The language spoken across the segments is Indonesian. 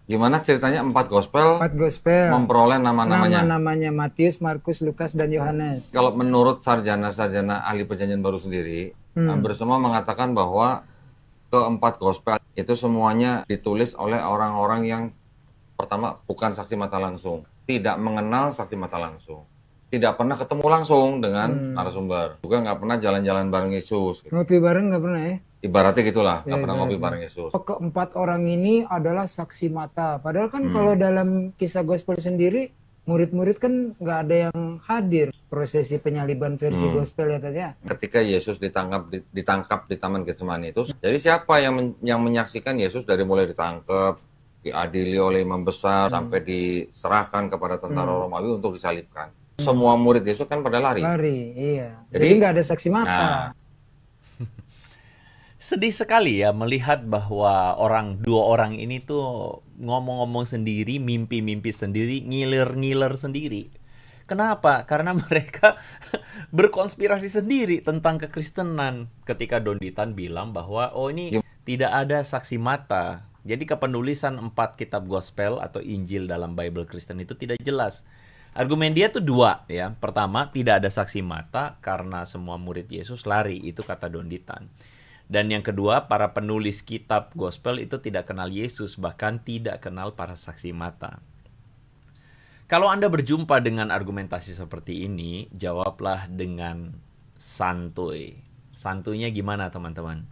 Gimana ceritanya 4 gospel 4 gospel. memperoleh nama-namanya? Nama-namanya Matius, Markus, Lukas, dan Yohanes. Kalau menurut sarjana-sarjana ahli perjanjian baru sendiri, hampir semua mengatakan bahwa keempat gospel itu semuanya ditulis oleh orang-orang yang pertama bukan saksi mata langsung, tidak mengenal saksi mata langsung, tidak pernah ketemu langsung dengan narasumber, juga nggak pernah jalan-jalan bareng Yesus. Ngopi bareng nggak pernah ya? Ibaratnya gitulah, nggak pernah ngopi bareng Yesus. Keempat orang ini adalah saksi mata. Padahal kan kalau dalam kisah gospel sendiri, murid-murid kan nggak ada yang hadir prosesi penyaliban versi gospel ya tadi ya. Ketika Yesus ditangkap di Taman Getsemani itu, jadi siapa yang menyaksikan Yesus dari mulai ditangkap, diadili oleh imam besar, sampai diserahkan kepada tentara Romawi untuk disalibkan. Semua murid Yesus kan pada lari. Lari, iya. Jadi Jadi nggak ada saksi mata. Nah, Sedih sekali ya melihat bahwa dua orang ini tuh ngomong-ngomong sendiri, mimpi-mimpi sendiri, ngiler-ngiler sendiri. Kenapa? Karena mereka berkonspirasi sendiri tentang kekristenan. Ketika Don Ditan bilang bahwa ini tidak ada saksi mata. Jadi kepenulisan 4 kitab gospel atau Injil dalam Bible Kristen itu tidak jelas. Argumen dia tuh 2 ya. Pertama, tidak ada saksi mata karena semua murid Yesus lari. Itu kata Don Ditan. Dan yang kedua, para penulis kitab gospel itu tidak kenal Yesus, bahkan tidak kenal para saksi mata. Kalau Anda berjumpa dengan argumentasi seperti ini, jawablah dengan santuy. Santuйnya gimana teman-teman?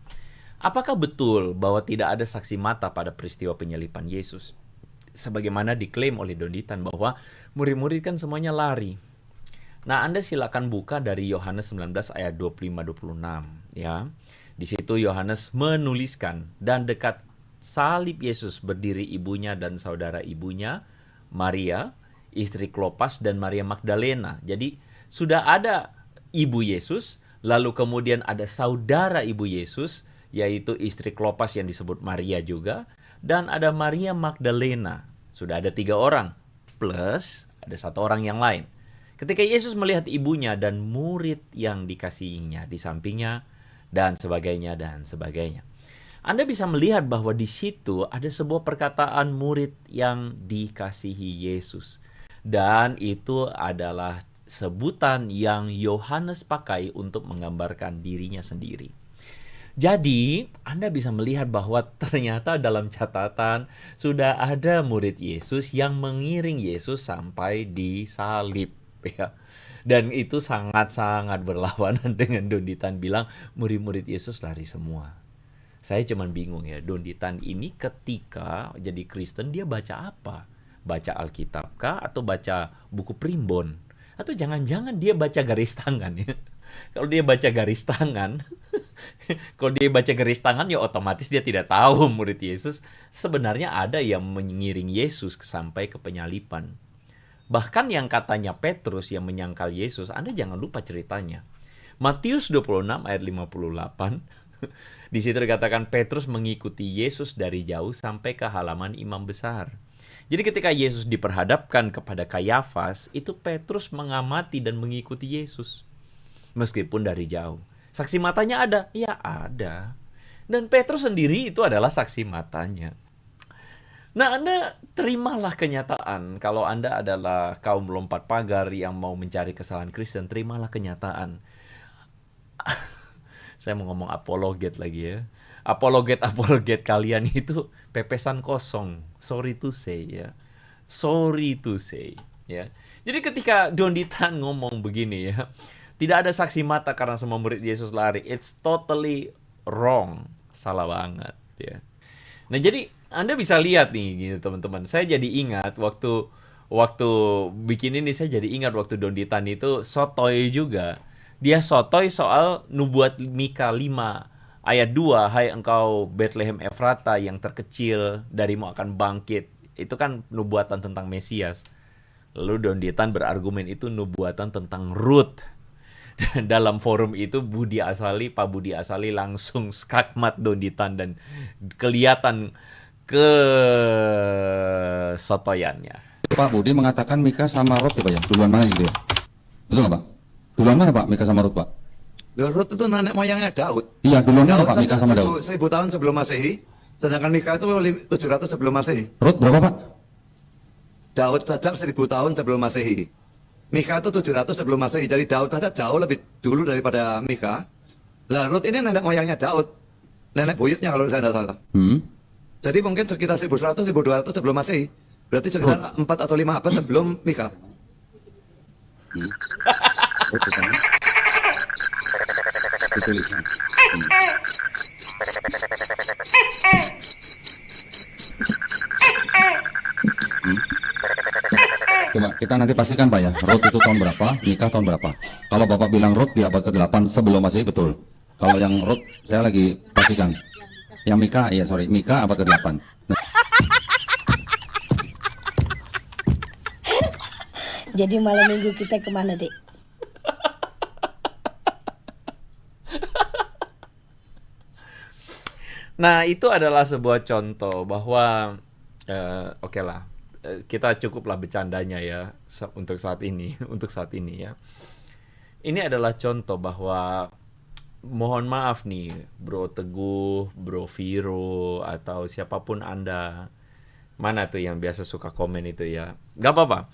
Apakah betul bahwa tidak ada saksi mata pada peristiwa penyaliban Yesus? Sebagaimana diklaim oleh Don Ditan bahwa murid-murid kan semuanya lari. Nah, Anda silakan buka dari Yohanes 19 ayat 25-26 ya. Di situ Yohanes menuliskan, dan dekat salib Yesus berdiri ibunya dan saudara ibunya, Maria, istri Klopas, dan Maria Magdalena. Jadi sudah ada ibu Yesus, lalu kemudian ada saudara ibu Yesus, yaitu istri Klopas yang disebut Maria juga, dan ada Maria Magdalena. Sudah ada 3 orang, plus ada 1 orang yang lain. Ketika Yesus melihat ibunya dan murid yang dikasihinya di sampingnya, dan sebagainya, dan sebagainya. Anda bisa melihat bahwa di situ ada sebuah perkataan murid yang dikasihi Yesus. Dan itu adalah sebutan yang Yohanes pakai untuk menggambarkan dirinya sendiri. Jadi, Anda bisa melihat bahwa ternyata dalam catatan sudah ada murid Yesus yang mengiring Yesus sampai disalib. Ya. Dan itu sangat-sangat berlawanan dengan Don Ditan bilang murid-murid Yesus lari semua. Saya cuman bingung ya, Don Ditan ini ketika jadi Kristen dia baca apa? Baca Alkitab kah atau baca buku primbon? Atau jangan-jangan dia baca garis tangan ya? Kalau dia baca garis tangan, ya otomatis dia tidak tahu murid Yesus sebenarnya ada yang mengiring Yesus sampai ke penyaliban. Bahkan yang katanya Petrus yang menyangkal Yesus, Anda jangan lupa ceritanya. Matius 26 ayat 58, di situ dikatakan Petrus mengikuti Yesus dari jauh sampai ke halaman imam besar. Jadi ketika Yesus diperhadapkan kepada Kayafas, itu Petrus mengamati dan mengikuti Yesus. Meskipun dari jauh. Saksi matanya ada? Ya ada. Dan Petrus sendiri itu adalah saksi matanya. Nah, Anda terimalah kenyataan. Kalau Anda adalah kaum lompat pagar yang mau mencari kesalahan Kristen, terimalah kenyataan. Saya mau ngomong apologet lagi ya. Apologet kalian itu pepesan kosong. Sorry to say ya. Sorry to say ya. Jadi ketika Don Ditan ngomong begini ya, tidak ada saksi mata karena semua murid Yesus lari. It's totally wrong. Salah banget ya. Nah, jadi Anda bisa lihat nih gitu teman-teman. Saya jadi ingat waktu bikin ini, saya jadi ingat waktu Don Ditan itu sotoy juga. Dia sotoy soal nubuat Mika 5 ayat 2, hai engkau Bethlehem Efrata yang terkecil, darimu akan bangkit. Itu kan nubuatan tentang Mesias. Lalu Don Ditan berargumen itu nubuatan tentang Ruth. Dalam forum itu Pak Budi Asali langsung skakmat Don Ditan dan kelihatan kesotoyannya. Pak Budi mengatakan Mika sama Ruth ya Pak ya? Duluan mana gitu ya? Betul nggak Pak? Duluan mana Pak Mika sama Ruth Pak? Ruth itu nenek moyangnya Daud. Iya, duluan mana Daud Pak Mika sama Daud? 1000 tahun sebelum Masehi, Sedangkan Mika itu 700 sebelum Masehi. Rut berapa Pak? Daud saja 1000 tahun sebelum Masehi. Mika itu 700 sebelum Masehi. Jadi Daud saja jauh lebih dulu daripada Mika. Lah Rut ini nenek moyangnya Daud. Nenek buyutnya kalau saya tidak salah. Jadi mungkin sekitar 1100, 1200 sebelum Masehi. Berarti sekitar 4 atau 5 abad sebelum Mika. Ditulis. Coba kita nanti pastikan Pak ya, Rut itu tahun berapa, Mika tahun berapa. Kalau Bapak bilang Rut di abad ke-8 sebelum Masehi betul. Kalau yang Rut saya lagi pastikan. Yang Mika, Mika abad ke-8. Jadi malam minggu kita kemana, Dek? Nah, itu adalah sebuah contoh bahwa oke lah, kita cukuplah bercandanya ya untuk saat ini, ya. Ini adalah contoh bahwa mohon maaf nih, Bro Teguh, Bro Viro, atau siapapun Anda, mana tuh yang biasa suka komen itu ya, gak apa-apa.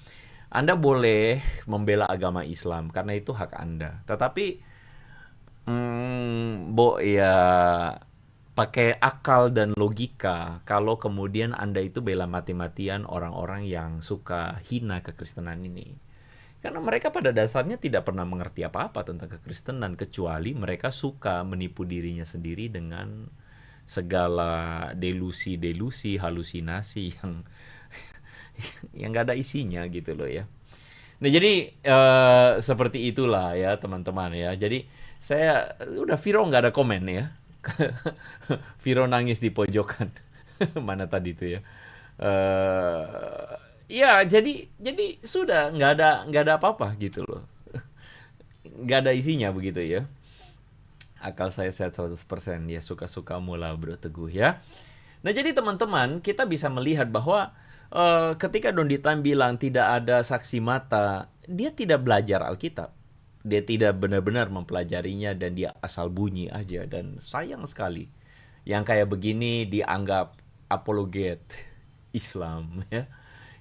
Anda boleh membela agama Islam karena itu hak Anda. Tetapi, ya pakai akal dan logika kalau kemudian Anda itu bela mati-matian orang-orang yang suka hina kekristenan ini. Karena mereka pada dasarnya tidak pernah mengerti apa-apa tentang kekristenan, kecuali mereka suka menipu dirinya sendiri dengan segala delusi-delusi, halusinasi yang nggak ada isinya gitu loh ya. Nah jadi seperti itulah ya teman-teman ya. Jadi saya udah Viro nggak ada komen ya. Viro nangis di pojokan. Mana tadi itu ya. Ya jadi sudah nggak ada apa-apa gitu loh. Nggak ada isinya begitu ya. Akal saya sehat 100%, ya suka-suka mula Bro Teguh ya. Nah jadi teman-teman, kita bisa melihat bahwa ketika Don Ditan bilang tidak ada saksi mata, dia tidak belajar Alkitab. Dia tidak benar-benar mempelajarinya dan dia asal bunyi aja. Dan sayang sekali, yang kayak begini dianggap apologet Islam ya.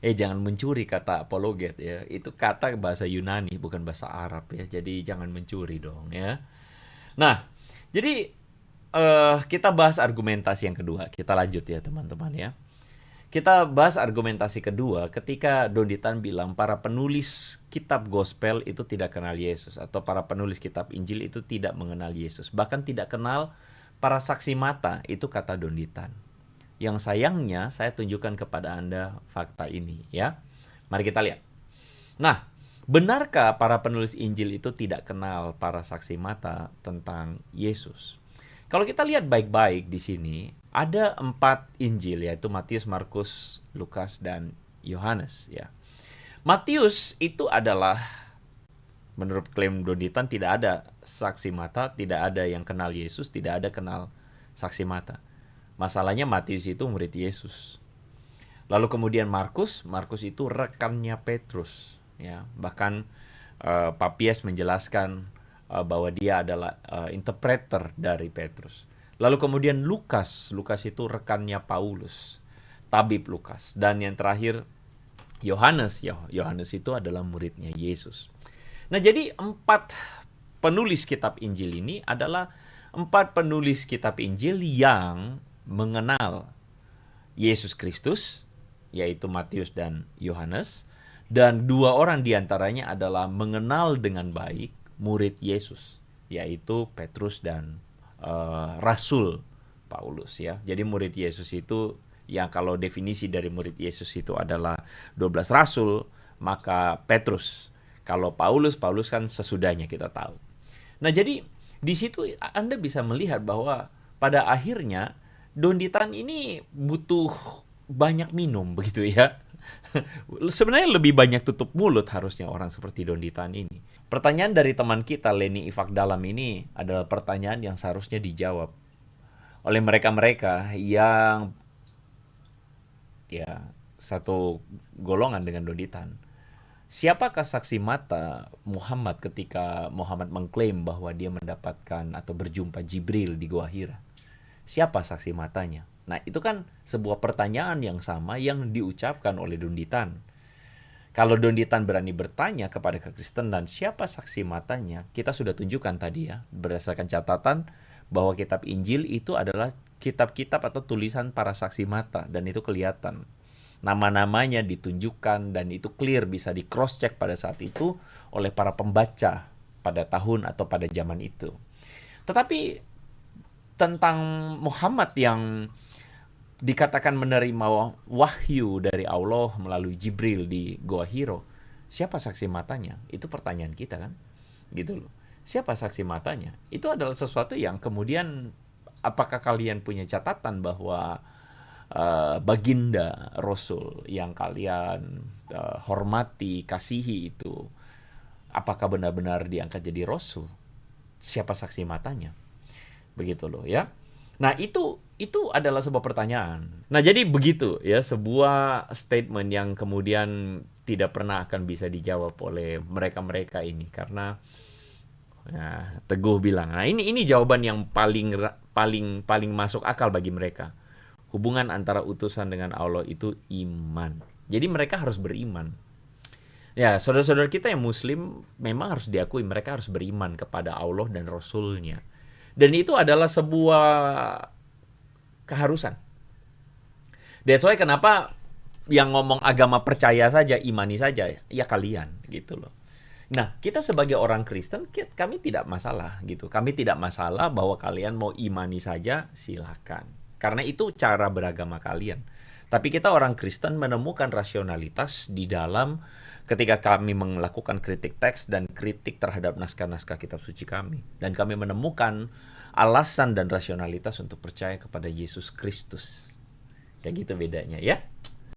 Jangan mencuri kata apologet ya. Itu kata bahasa Yunani bukan bahasa Arab ya. Jadi jangan mencuri dong ya. Nah, jadi kita bahas argumentasi yang kedua. Kita lanjut ya teman-teman ya. Kita bahas argumentasi kedua ketika Don Ditan bilang para penulis kitab gospel itu tidak kenal Yesus. Atau para penulis kitab Injil itu tidak mengenal Yesus. Bahkan tidak kenal para saksi mata, itu kata Don Ditan. Yang sayangnya saya tunjukkan kepada Anda fakta ini ya. Mari kita lihat. Nah, benarkah para penulis Injil itu tidak kenal para saksi mata tentang Yesus? Kalau kita lihat baik-baik di sini, ada 4 Injil, yaitu Matius, Markus, Lukas, dan Yohanes ya. Matius itu adalah, menurut klaim Don Ditan, tidak ada saksi mata, tidak ada yang kenal Yesus, tidak ada kenal saksi mata. Masalahnya Matius itu murid Yesus. Lalu kemudian Markus itu rekannya Petrus ya. Bahkan Papias menjelaskan bahwa dia adalah interpreter dari Petrus. Lalu kemudian Lukas itu rekannya Paulus, tabib Lukas. Dan yang terakhir Yohanes itu adalah muridnya Yesus. Nah jadi 4 penulis kitab Injil ini adalah 4 penulis kitab Injil yang mengenal Yesus Kristus, yaitu Matius dan Yohanes. Dan 2 orang diantaranya adalah mengenal dengan baik murid Yesus, yaitu Petrus dan Rasul Paulus ya. Jadi murid Yesus itu, yang kalau definisi dari murid Yesus itu adalah 12 rasul, maka Petrus. Kalau Paulus kan sesudahnya kita tahu. Nah jadi di situ Anda bisa melihat bahwa pada akhirnya Don Ditan ini butuh banyak minum begitu ya. Sebenarnya lebih banyak tutup mulut harusnya orang seperti Don Ditan ini. Pertanyaan dari teman kita Leni Ifak Dalam ini adalah pertanyaan yang seharusnya dijawab oleh mereka-mereka yang ya satu golongan dengan Don Ditan. Siapakah saksi mata Muhammad ketika Muhammad mengklaim bahwa dia mendapatkan atau berjumpa Jibril di Gua Hira? Siapa saksi matanya? Nah, itu kan sebuah pertanyaan yang sama yang diucapkan oleh Donditan. Kalau Donditan berani bertanya kepada Kristen dan siapa saksi matanya, kita sudah tunjukkan tadi ya, berdasarkan catatan bahwa kitab Injil itu adalah kitab-kitab atau tulisan para saksi mata, dan itu kelihatan. Nama-namanya ditunjukkan dan itu clear, bisa di cross check pada saat itu oleh para pembaca pada tahun atau pada zaman itu. Tetapi tentang Muhammad yang dikatakan menerima wahyu dari Allah melalui Jibril di Goa Hiro, siapa saksi matanya? Itu pertanyaan kita kan, gitu loh. Siapa saksi matanya? Itu adalah sesuatu yang kemudian, apakah kalian punya catatan bahwa baginda Rasul yang kalian hormati, kasihi itu, apakah benar-benar diangkat jadi Rasul? Siapa saksi matanya? Begitu loh ya. Nah, itu adalah sebuah pertanyaan. Nah, jadi begitu ya, sebuah statement yang kemudian tidak pernah akan bisa dijawab oleh mereka-mereka ini, karena Teguh bilang, nah ini jawaban yang paling masuk akal bagi mereka. Hubungan antara utusan dengan Allah itu iman. Jadi mereka harus beriman. Ya, saudara-saudara kita yang Muslim memang harus diakui, mereka harus beriman kepada Allah dan Rasul-Nya. Dan itu adalah sebuah keharusan. That's why kenapa yang ngomong agama percaya saja, imani saja, ya kalian gitu loh. Nah, kita sebagai orang Kristen, kami tidak masalah gitu. Kami tidak masalah bahwa kalian mau imani saja, silakan. Karena itu cara beragama kalian. Tapi kita orang Kristen menemukan rasionalitas di dalam ketika kami melakukan kritik teks dan kritik terhadap naskah-naskah kitab suci kami. Dan kami menemukan alasan dan rasionalitas untuk percaya kepada Yesus Kristus. Kayak gitu bedanya ya.